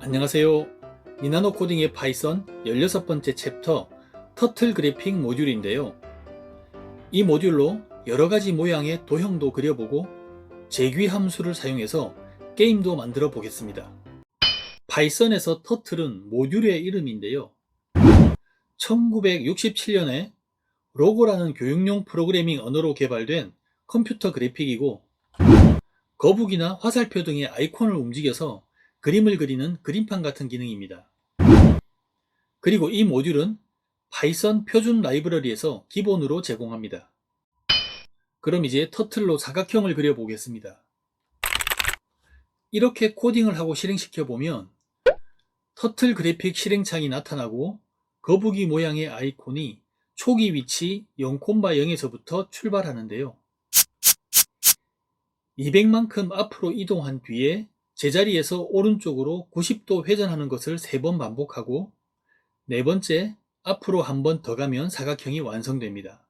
안녕하세요. 니나노 코딩의 파이썬 16번째 챕터 터틀 그래픽 모듈인데요. 이 모듈로 여러가지 모양의 도형도 그려보고 재귀 함수를 사용해서 게임도 만들어 보겠습니다. 파이썬에서 터틀은 모듈의 이름인데요. 1967년에 로고라는 교육용 프로그래밍 언어로 개발된 컴퓨터 그래픽이고, 거북이나 화살표 등의 아이콘을 움직여서 그림을 그리는 그림판 같은 기능입니다. 그리고 이 모듈은 파이썬 표준 라이브러리에서 기본으로 제공합니다. 그럼 이제 터틀로 사각형을 그려보겠습니다. 이렇게 코딩을 하고 실행시켜 보면 터틀 그래픽 실행창이 나타나고 거북이 모양의 아이콘이 초기 위치 0,0에서부터 출발하는데요. 200만큼 앞으로 이동한 뒤에 제자리에서 오른쪽으로 90도 회전하는 것을 3번 반복하고, 네 번째 앞으로 한 번 더 가면 사각형이 완성됩니다.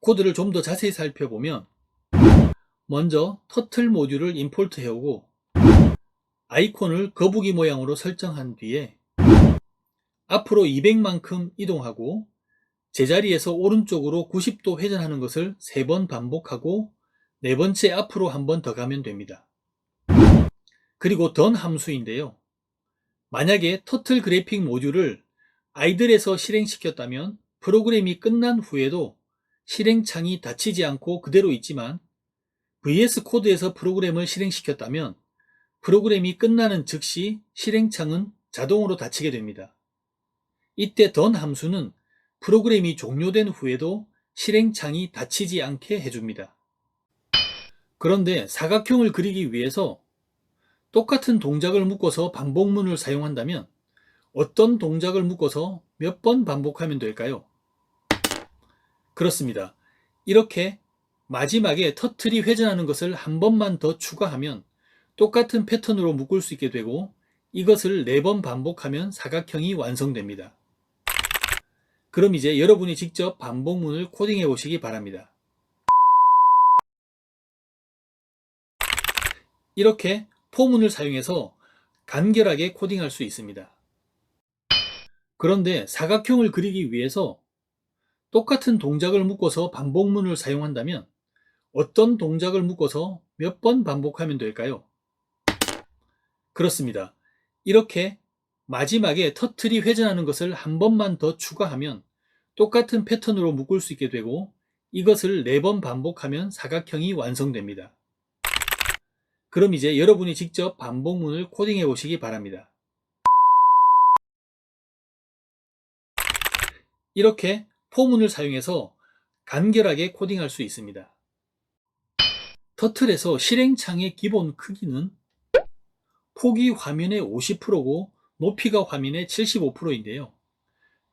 코드를 좀 더 자세히 살펴보면 먼저 터틀 모듈을 임포트 해오고 아이콘을 거북이 모양으로 설정한 뒤에 앞으로 200만큼 이동하고 제자리에서 오른쪽으로 90도 회전하는 것을 3번 반복하고 네 번째 앞으로 한 번 더 가면 됩니다. 그리고 던 함수인데요. 만약에 터틀 그래픽 모듈을 아이들에서 실행시켰다면 프로그램이 끝난 후에도 실행창이 닫히지 않고 그대로 있지만, VS 코드에서 프로그램을 실행시켰다면 프로그램이 끝나는 즉시 실행창은 자동으로 닫히게 됩니다. 이때 던 함수는 프로그램이 종료된 후에도 실행창이 닫히지 않게 해줍니다. 그런데 사각형을 그리기 위해서 똑같은 동작을 묶어서 반복문을 사용한다면 어떤 동작을 묶어서 몇 번 반복하면 될까요? 그렇습니다. 이렇게 마지막에 터틀이 회전하는 것을 한 번만 더 추가하면 똑같은 패턴으로 묶을 수 있게 되고, 이것을 4번 반복하면 사각형이 완성됩니다. 그럼 이제 여러분이 직접 반복문을 코딩해 보시기 바랍니다. 이렇게 포문을 사용해서 간결하게 코딩할 수 있습니다. 그런데 사각형을 그리기 위해서 똑같은 동작을 묶어서 반복문을 사용한다면 어떤 동작을 묶어서 몇 번 반복하면 될까요? 그렇습니다. 이렇게 마지막에 터틀이 회전하는 것을 한 번만 더 추가하면 똑같은 패턴으로 묶을 수 있게 되고, 이것을 4번 반복하면 사각형이 완성됩니다. 그럼 이제 여러분이 직접 반복문을 코딩해 보시기 바랍니다. 이렇게 포문을 사용해서 간결하게 코딩할 수 있습니다. 터틀에서 실행창의 기본 크기는 폭이 화면의 50%고 높이가 화면의 75%인데요.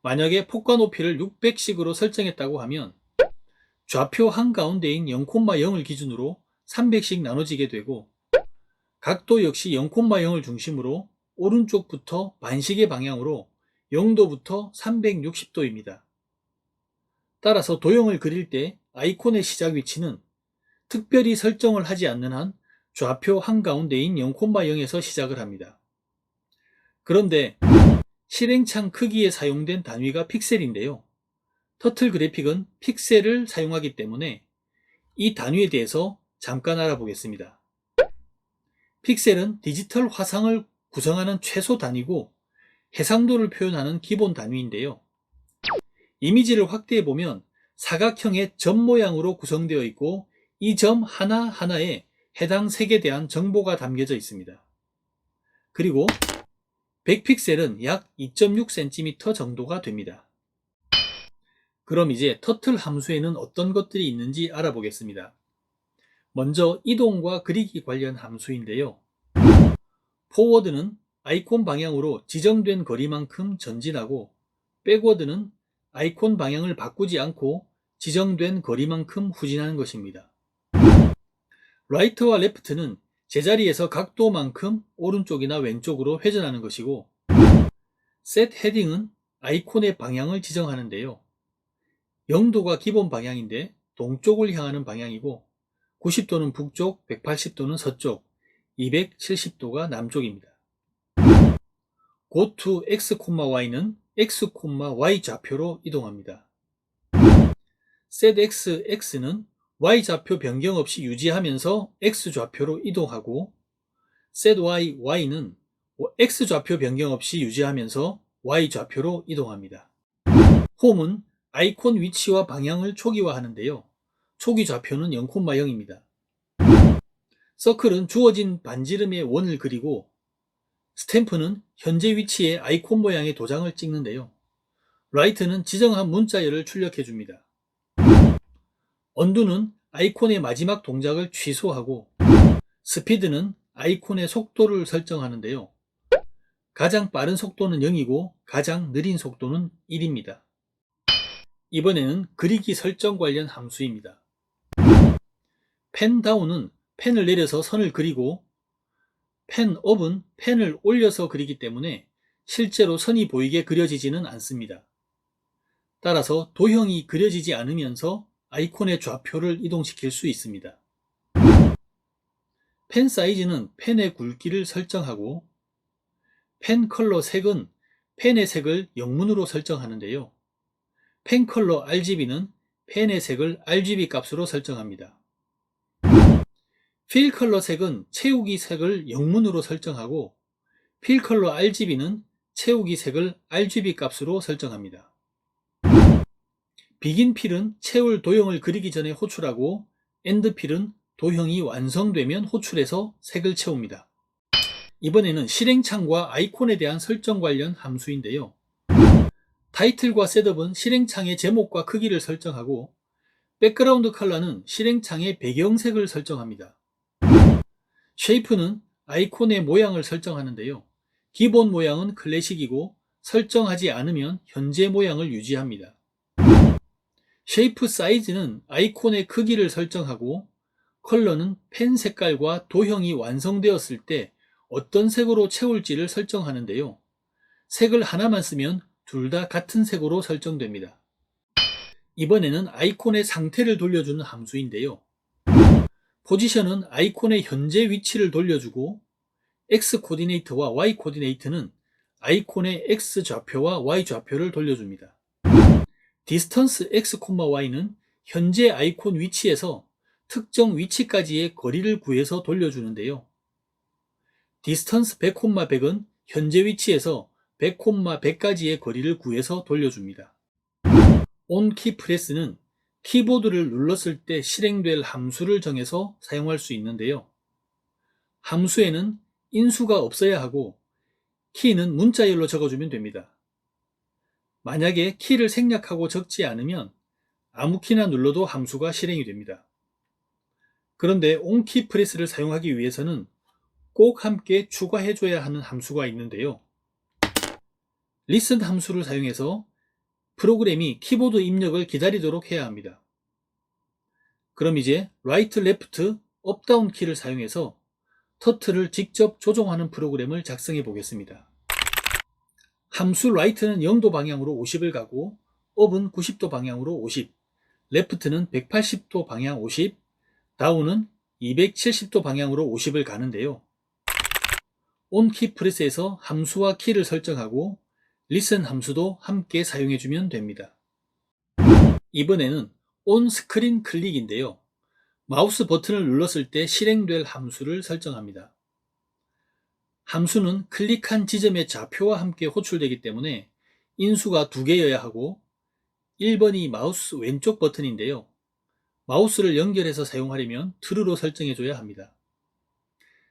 만약에 폭과 높이를 600씩으로 설정했다고 하면 좌표 한가운데인 0,0을 기준으로 300씩 나눠지게 되고, 각도 역시 0,0을 중심으로 오른쪽부터 반시계 방향으로 0도부터 360도입니다. 따라서 도형을 그릴 때 아이콘의 시작 위치는 특별히 설정을 하지 않는 한 좌표 한가운데인 0,0에서 시작을 합니다. 그런데 실행창 크기에 사용된 단위가 픽셀인데요. 터틀 그래픽은 픽셀을 사용하기 때문에 이 단위에 대해서 잠깐 알아보겠습니다. 픽셀은 디지털 화상을 구성하는 최소 단위고 해상도를 표현하는 기본 단위인데요. 이미지를 확대해 보면 사각형의 점 모양으로 구성되어 있고, 이 점 하나하나에 해당 색에 대한 정보가 담겨져 있습니다. 그리고 100픽셀은 약 2.6cm 정도가 됩니다. 그럼 이제 터틀 함수에는 어떤 것들이 있는지 알아보겠습니다. 먼저 이동과 그리기 관련 함수인데요. 포워드는 아이콘 방향으로 지정된 거리만큼 전진하고, 백워드는 아이콘 방향을 바꾸지 않고 지정된 거리만큼 후진하는 것입니다. 라이트와 레프트는 제자리에서 각도만큼 오른쪽이나 왼쪽으로 회전하는 것이고, 셋 헤딩은 아이콘의 방향을 지정하는데요. 0도가 기본 방향인데 동쪽을 향하는 방향이고, 90도는 북쪽, 180도는 서쪽, 270도가 남쪽입니다. 고to x, y는 x, y 좌표로 이동합니다. set x, x는 y 좌표 변경 없이 유지하면서 x 좌표로 이동하고 set y, y는 x 좌표 변경 없이 유지하면서 y 좌표로 이동합니다. 홈은 아이콘 위치와 방향을 초기화하는데요. 초기 좌표는 0,0입니다. 서클은 주어진 반지름의 원을 그리고 스탬프는 현재 위치의 아이콘 모양의 도장을 찍는데요. 라이트는 지정한 문자열을 출력해 줍니다. 언두는 아이콘의 마지막 동작을 취소하고 스피드는 아이콘의 속도를 설정하는데요. 가장 빠른 속도는 0이고 가장 느린 속도는 1입니다. 이번에는 그리기 설정 관련 함수입니다. 펜 다운은 펜을 내려서 선을 그리고 펜 업은 펜을 올려서 그리기 때문에 실제로 선이 보이게 그려지지는 않습니다. 따라서 도형이 그려지지 않으면서 아이콘의 좌표를 이동시킬 수 있습니다. 펜 사이즈는 펜의 굵기를 설정하고 펜 컬러 색은 펜의 색을 영문으로 설정하는데요. 펜 컬러 RGB는 펜의 색을 RGB 값으로 설정합니다. 필 컬러 색은 채우기 색을 영문으로 설정하고 필 컬러 RGB는 채우기 색을 RGB 값으로 설정합니다. 비긴 필은 채울 도형을 그리기 전에 호출하고 엔드 필은 도형이 완성되면 호출해서 색을 채웁니다. 이번에는 실행창과 아이콘에 대한 설정 관련 함수인데요. 타이틀과 셋업은 실행창의 제목과 크기를 설정하고 백그라운드 컬러는 실행창의 배경색을 설정합니다. 쉐이프는 아이콘의 모양을 설정하는데요. 기본 모양은 클래식이고 설정하지 않으면 현재 모양을 유지합니다. 쉐이프 사이즈는 아이콘의 크기를 설정하고 컬러는 펜 색깔과 도형이 완성되었을 때 어떤 색으로 채울지를 설정하는데요. 색을 하나만 쓰면 둘 다 같은 색으로 설정됩니다. 이번에는 아이콘의 상태를 돌려주는 함수인데요. 포지션은 아이콘의 현재 위치를 돌려주고 X 코디네이트와 Y 코디네이트는 아이콘의 X 좌표와 Y 좌표를 돌려줍니다. 디스턴스 X, Y는 현재 아이콘 위치에서 특정 위치까지의 거리를 구해서 돌려주는데요. 디스턴스 100, 100은 현재 위치에서 100, 100까지의 거리를 구해서 돌려줍니다. 온키 프레스는 키보드를 눌렀을 때 실행될 함수를 정해서 사용할 수 있는데요. 함수에는 인수가 없어야 하고 키는 문자열로 적어주면 됩니다. 만약에 키를 생략하고 적지 않으면 아무 키나 눌러도 함수가 실행이 됩니다. 그런데 온키 프레스를 사용하기 위해서는 꼭 함께 추가해줘야 하는 함수가 있는데요. listen 함수를 사용해서 프로그램이 키보드 입력을 기다리도록 해야 합니다. 그럼 이제 right, left, up, down 키를 사용해서 터틀을 직접 조종하는 프로그램을 작성해 보겠습니다. 함수 right는 0도 방향으로 50을 가고 up은 90도 방향으로 50, left는 180도 방향 50, down은 270도 방향으로 50을 가는데요. 온키 프레스에서 함수와 키를 설정하고 listen 함수도 함께 사용해주면 됩니다. 이번에는 온 스크린 클릭인데요. 마우스 버튼을 눌렀을 때 실행될 함수를 설정합니다. 함수는 클릭한 지점의 좌표와 함께 호출되기 때문에 인수가 2개여야 하고 1번이 마우스 왼쪽 버튼인데요. 마우스를 연결해서 사용하려면 true로 설정해줘야 합니다.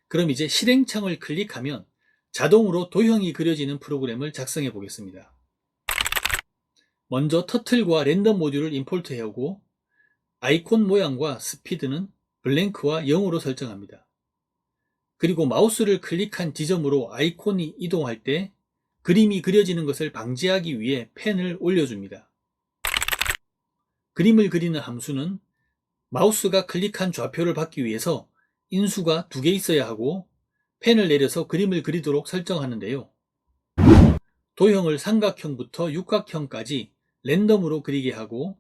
그럼 이제 실행창을 클릭하면 자동으로 도형이 그려지는 프로그램을 작성해 보겠습니다. 먼저 터틀과 랜덤 모듈을 임포트 해오고 아이콘 모양과 스피드는 블랭크와 0으로 설정합니다. 그리고 마우스를 클릭한 지점으로 아이콘이 이동할 때 그림이 그려지는 것을 방지하기 위해 펜을 올려줍니다. 그림을 그리는 함수는 마우스가 클릭한 좌표를 받기 위해서 인수가 2개 있어야 하고 펜을 내려서 그림을 그리도록 설정하는데요. 도형을 삼각형부터 육각형까지 랜덤으로 그리게 하고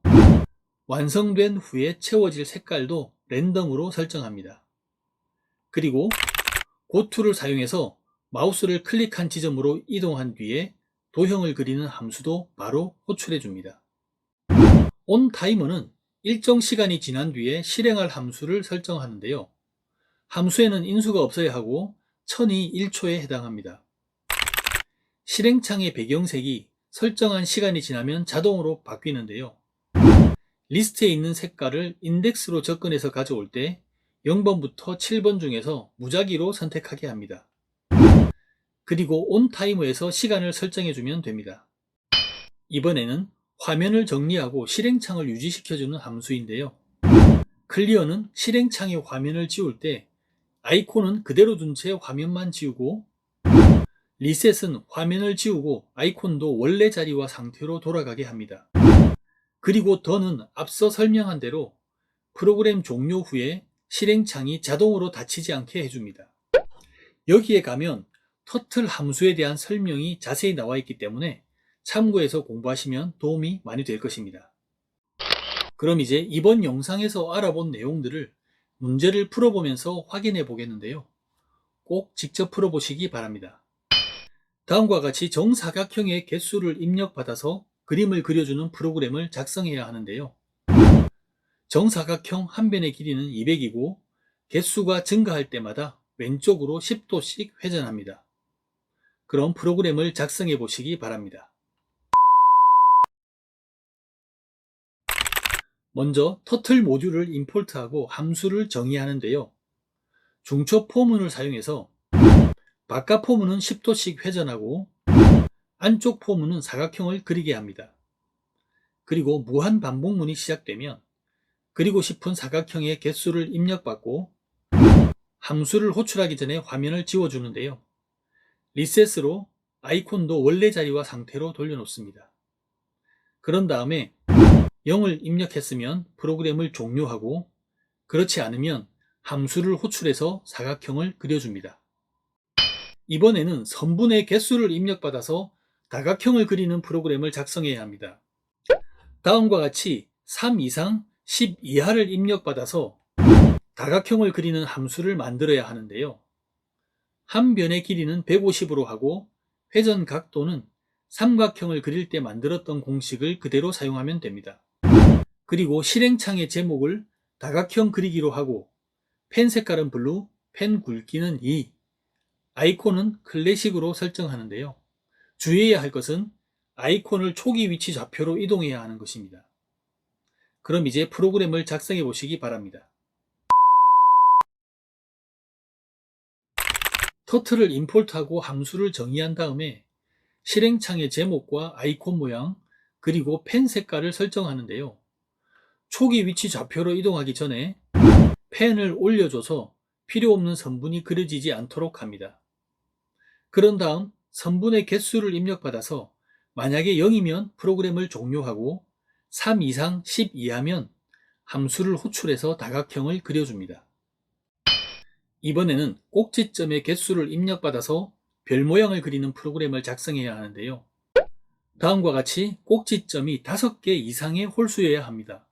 완성된 후에 채워질 색깔도 랜덤으로 설정합니다. 그리고 고투를 사용해서 마우스를 클릭한 지점으로 이동한 뒤에 도형을 그리는 함수도 바로 호출해 줍니다. onTimer는 일정 시간이 지난 뒤에 실행할 함수를 설정하는데요. 함수에는 인수가 없어야 하고 천이 1초에 해당합니다. 실행창의 배경색이 설정한 시간이 지나면 자동으로 바뀌는데요. 리스트에 있는 색깔을 인덱스로 접근해서 가져올 때 0번부터 7번 중에서 무작위로 선택하게 합니다. 그리고 onTimer에서 시간을 설정해주면 됩니다. 이번에는 화면을 정리하고 실행창을 유지시켜주는 함수인데요. 클리어는 실행창의 화면을 지울 때 아이콘은 그대로 둔 채 화면만 지우고, 리셋은 화면을 지우고 아이콘도 원래 자리와 상태로 돌아가게 합니다. 그리고 더는 앞서 설명한 대로 프로그램 종료 후에 실행창이 자동으로 닫히지 않게 해줍니다. 여기에 가면 터틀 함수에 대한 설명이 자세히 나와 있기 때문에 참고해서 공부하시면 도움이 많이 될 것입니다. 그럼 이제 이번 영상에서 알아본 내용들을 문제를 풀어보면서 확인해 보겠는데요. 꼭 직접 풀어보시기 바랍니다. 다음과 같이 정사각형의 개수를 입력받아서 그림을 그려주는 프로그램을 작성해야 하는데요. 정사각형 한 변의 길이는 200이고 개수가 증가할 때마다 왼쪽으로 10도씩 회전합니다. 그럼 프로그램을 작성해 보시기 바랍니다. 먼저 터틀 모듈을 임포트하고 함수를 정의하는데요. 중첩 포문을 사용해서 바깥 포문은 10도씩 회전하고 안쪽 포문은 사각형을 그리게 합니다. 그리고 무한 반복문이 시작되면 그리고 싶은 사각형의 개수를 입력받고 함수를 호출하기 전에 화면을 지워주는데요. 리셋으로 아이콘도 원래 자리와 상태로 돌려놓습니다. 그런 다음에 0을 입력했으면 프로그램을 종료하고, 그렇지 않으면 함수를 호출해서 사각형을 그려줍니다. 이번에는 선분의 개수를 입력받아서 다각형을 그리는 프로그램을 작성해야 합니다. 다음과 같이 3 이상 10 이하를 입력받아서 다각형을 그리는 함수를 만들어야 하는데요. 한 변의 길이는 150으로 하고 회전 각도는 삼각형을 그릴 때 만들었던 공식을 그대로 사용하면 됩니다. 그리고 실행창의 제목을 다각형 그리기로 하고 펜 색깔은 블루, 펜 굵기는 2, 아이콘은 클래식으로 설정하는데요. 주의해야 할 것은 아이콘을 초기 위치 좌표로 이동해야 하는 것입니다. 그럼 이제 프로그램을 작성해 보시기 바랍니다. 터틀을 임포트하고 함수를 정의한 다음에 실행창의 제목과 아이콘 모양 그리고 펜 색깔을 설정하는데요. 초기 위치 좌표로 이동하기 전에 펜을 올려줘서 필요 없는 선분이 그려지지 않도록 합니다. 그런 다음 선분의 개수를 입력받아서 만약에 0이면 프로그램을 종료하고 3 이상 10 이하면 함수를 호출해서 다각형을 그려줍니다. 이번에는 꼭지점의 개수를 입력받아서 별 모양을 그리는 프로그램을 작성해야 하는데요. 다음과 같이 꼭지점이 5개 이상의 홀수여야 합니다.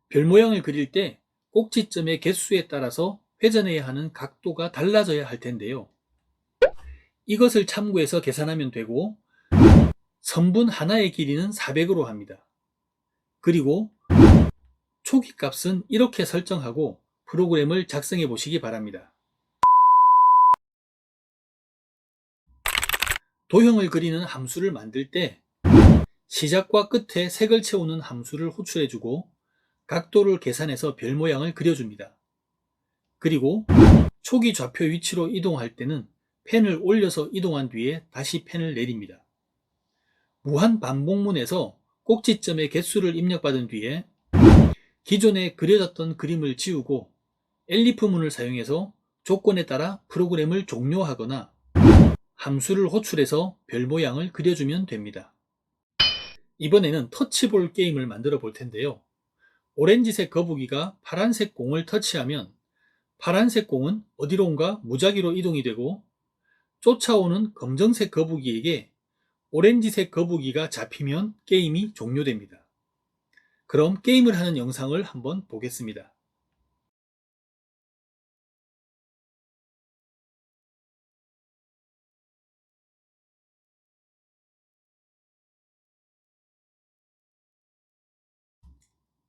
별 모양을 그릴 때 꼭지점의 개수에 따라서 회전해야 하는 각도가 달라져야 할 텐데요. 이것을 참고해서 계산하면 되고, 선분 하나의 길이는 400으로 합니다. 그리고 초기 값은 이렇게 설정하고 프로그램을 작성해 보시기 바랍니다. 도형을 그리는 함수를 만들 때 시작과 끝에 색을 채우는 함수를 호출해주고 각도를 계산해서 별 모양을 그려줍니다. 그리고 초기 좌표 위치로 이동할 때는 펜을 올려서 이동한 뒤에 다시 펜을 내립니다. 무한 반복문에서 꼭지점의 개수를 입력받은 뒤에 기존에 그려졌던 그림을 지우고 엘리프문을 사용해서 조건에 따라 프로그램을 종료하거나 함수를 호출해서 별 모양을 그려주면 됩니다. 이번에는 터치볼 게임을 만들어 볼 텐데요. 오렌지색 거북이가 파란색 공을 터치하면 파란색 공은 어디론가 무작위로 이동이 되고, 쫓아오는 검정색 거북이에게 오렌지색 거북이가 잡히면 게임이 종료됩니다. 그럼 게임을 하는 영상을 한번 보겠습니다.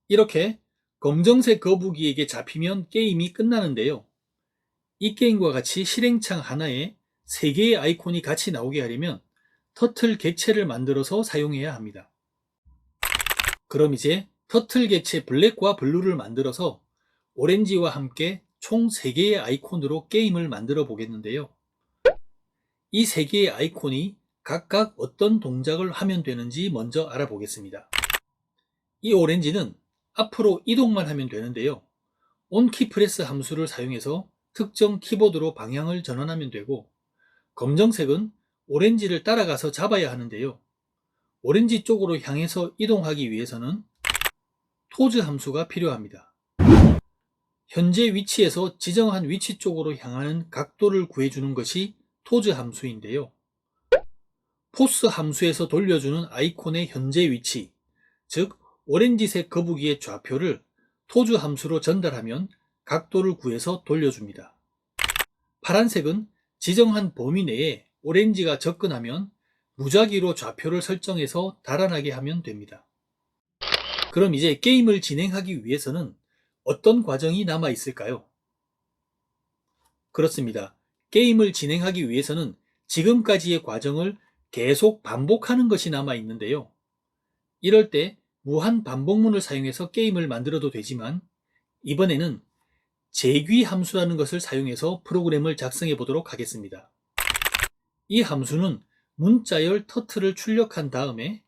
이렇게 검정색 거북이에게 잡히면 게임이 끝나는데요. 이 게임과 같이 실행창 하나에 3개의 아이콘이 같이 나오게 하려면 터틀 객체를 만들어서 사용해야 합니다. 그럼 이제 터틀 객체 블랙과 블루를 만들어서 오렌지와 함께 총 3개의 아이콘으로 게임을 만들어 보겠는데요. 이 3개의 아이콘이 각각 어떤 동작을 하면 되는지 먼저 알아보겠습니다. 이 오렌지는 앞으로 이동만 하면 되는데요. 온키 프레스 함수를 사용해서 특정 키보드로 방향을 전환하면 되고, 검정색은 오렌지를 따라가서 잡아야 하는데요. 오렌지 쪽으로 향해서 이동하기 위해서는 토즈 함수가 필요합니다. 현재 위치에서 지정한 위치 쪽으로 향하는 각도를 구해주는 것이 토즈 함수인데요. 포스 함수에서 돌려주는 아이콘의 현재 위치, 즉 오렌지색 거북이의 좌표를 토즈 함수로 전달하면 각도를 구해서 돌려줍니다. 파란색은 지정한 범위 내에 오렌지가 접근하면 무작위로 좌표를 설정해서 달아나게 하면 됩니다. 그럼 이제 게임을 진행하기 위해서는 어떤 과정이 남아 있을까요? 그렇습니다. 게임을 진행하기 위해서는 지금까지의 과정을 계속 반복하는 것이 남아 있는데요. 이럴 때 무한 반복문을 사용해서 게임을 만들어도 되지만, 이번에는 재귀 함수라는 것을 사용해서 프로그램을 작성해 보도록 하겠습니다. 이 함수는 문자열 터틀을 출력한 다음에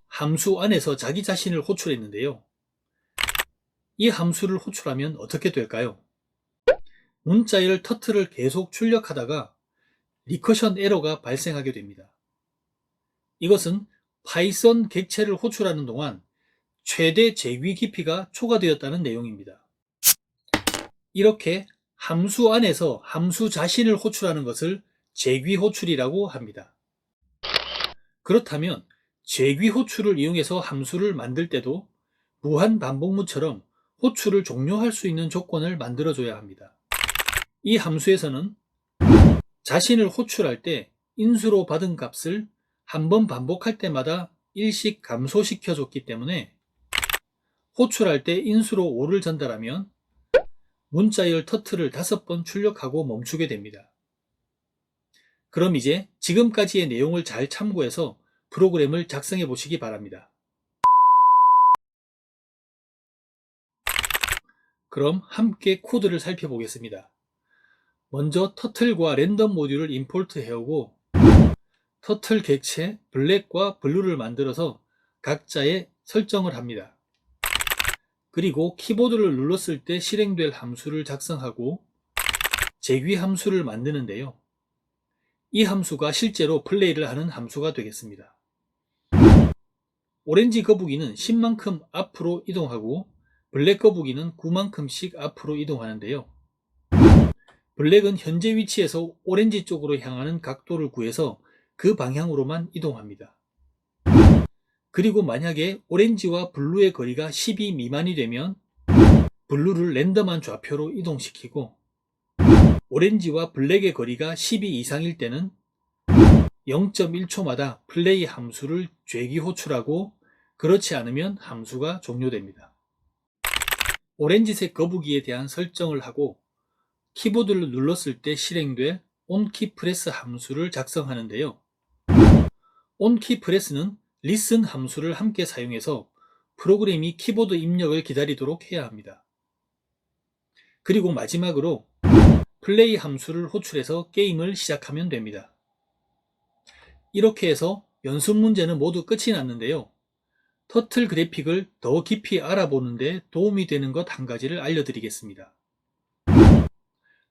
함수 안에서 자기 자신을 호출했는데요. 이 함수를 호출하면 어떻게 될까요? 문자열 터틀을 계속 출력하다가 리커션 에러가 발생하게 됩니다. 이것은 파이썬 객체를 호출하는 동안 최대 재귀 깊이가 초과되었다는 내용입니다. 이렇게 함수 안에서 함수 자신을 호출하는 것을 재귀 호출이라고 합니다. 그렇다면 재귀 호출을 이용해서 함수를 만들 때도 무한 반복문처럼 호출을 종료할 수 있는 조건을 만들어줘야 합니다. 이 함수에서는 자신을 호출할 때 인수로 받은 값을 한 번 반복할 때마다 일씩 감소시켜 줬기 때문에 호출할 때 인수로 5를 전달하면 문자열 터틀을 5번 출력하고 멈추게 됩니다. 그럼 이제 지금까지의 내용을 잘 참고해서 프로그램을 작성해 보시기 바랍니다. 그럼 함께 코드를 살펴보겠습니다. 먼저 터틀과 랜덤 모듈을 임포트 해오고 터틀 객체 블랙과 블루를 만들어서 각자의 설정을 합니다. 그리고 키보드를 눌렀을 때 실행될 함수를 작성하고 재귀 함수를 만드는데요. 이 함수가 실제로 플레이를 하는 함수가 되겠습니다. 오렌지 거북이는 10만큼 앞으로 이동하고 블랙 거북이는 9만큼씩 앞으로 이동하는데요. 블랙은 현재 위치에서 오렌지 쪽으로 향하는 각도를 구해서 그 방향으로만 이동합니다. 그리고 만약에 오렌지와 블루의 거리가 12 미만이 되면 블루를 랜덤한 좌표로 이동시키고, 오렌지와 블랙의 거리가 12 이상일 때는 0.1초마다 플레이 함수를 재귀 호출하고, 그렇지 않으면 함수가 종료됩니다. 오렌지색 거북이에 대한 설정을 하고 키보드를 눌렀을 때 실행될 온키 프레스 함수를 작성하는데요. 온키 프레스는 listen 함수를 함께 사용해서 프로그램이 키보드 입력을 기다리도록 해야 합니다. 그리고 마지막으로 플레이 함수를 호출해서 게임을 시작하면 됩니다. 이렇게 해서 연습 문제는 모두 끝이 났는데요. 터틀 그래픽을 더 깊이 알아보는 데 도움이 되는 것 한 가지를 알려드리겠습니다.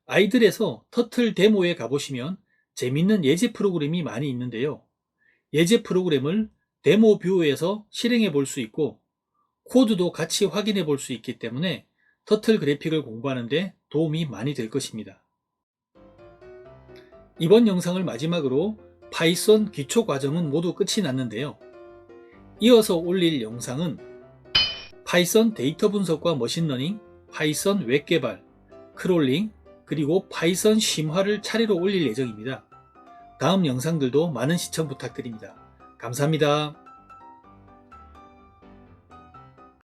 아이들에서 터틀 데모에 가보시면 재밌는 예제 프로그램이 많이 있는데요. 예제 프로그램을 데모 뷰에서 실행해 볼 수 있고 코드도 같이 확인해 볼 수 있기 때문에 터틀 그래픽을 공부하는 데 도움이 많이 될 것입니다. 이번 영상을 마지막으로 파이썬 기초 과정은 모두 끝이 났는데요. 이어서 올릴 영상은 파이썬 데이터 분석과 머신러닝, 파이썬 웹 개발, 크롤링, 그리고 파이썬 심화를 차례로 올릴 예정입니다. 다음 영상들도 많은 시청 부탁드립니다. 감사합니다.